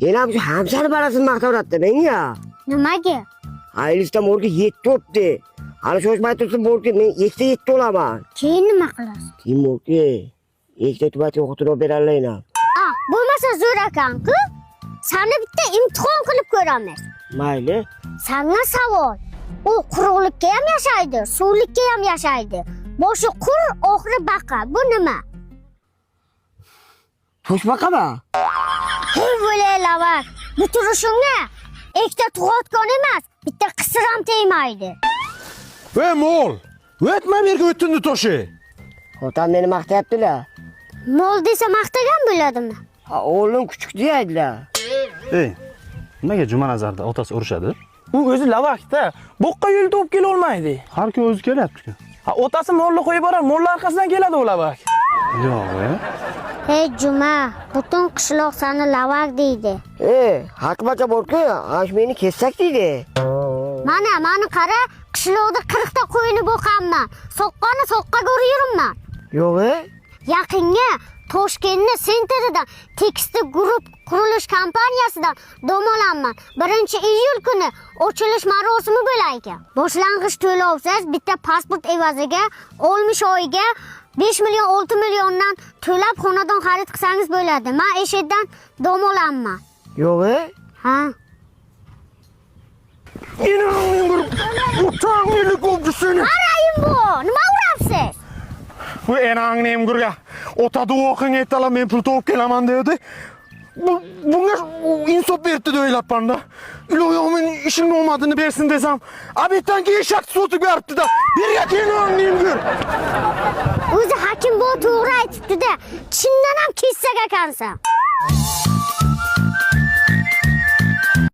Yana bu hamshar barasini maqtavratdi menga. Nimaga? Aylista morga 7 o'tdi. Hali shoshmay tursin morga men 2 olaman. Keyin nima qilasiz? Keyin morga 2 tubatga o'qitib beralayman. Bo'lmasa zo'r ekan-ku. Seni bitta imtihon qilib ko'ramiz. Mayli. Senga savol. U quruqlikka ham yashaydi, suvlikka ham yashaydi. Boshi qur, oxiri baqa. Bu nima? Toshbaqami? Hey bo'lay lavak. Bu turishingga ikkita tug'otgan emas, bitta qisir ham tegmaydi. Ve mol. O'tma berga o'tindi toshi. Otam meni maqtayaptilar. Mol desa maqtagan bo'ladimi? Ha, o'g'lim kuchuk deydilar. Ey, nimaga Jumanazarda otasi urishadi? U o'zi lavakda, boqqa yo'l topib kela olmaydi. Har kun o'zi kelyapti-ku. Ha, otasi molni qo'yib borar, mollar orqasidan keladi u lavak. Yo'q, Hey Juma, butun qishloq seni lavak deydi. Hakmacha borku, ash meni kessak deydi. Mani qara, qishloqda 40 ta qo'yini boqaman. Soqqani soqqaga urayman. Yo'q, Yaqinga Toshkentni sentridan Tekstil Group qurilish kompaniyasidan dom olaman. 1-iyul kuni ochilish marosimi bo'lar ekan. Boshlang'ich to'lovsiz bitta pasport evaziga olmush oyiga 5 million 6 milliondan to'lab xonadon xarid qilsangiz bo'ladi. Men eshitdan dom olaman. Yo'q, Ha? İnanın bir utanmıyorluk oldu seni. Qarayim bu. Nima urapsiz? Bu enağın emgurga. Otadı okun etala men pul topib kelaman dedi. Bunga insop berdi de o'ylab banda. Iloyog'im ishing olmadini bersin desam, abetdan keyin shakt sotib beribdi da. Berga enağın emgur. O'zi hakim bu to'g'ri aytibdi-da. Chindan ham kessak ekansan.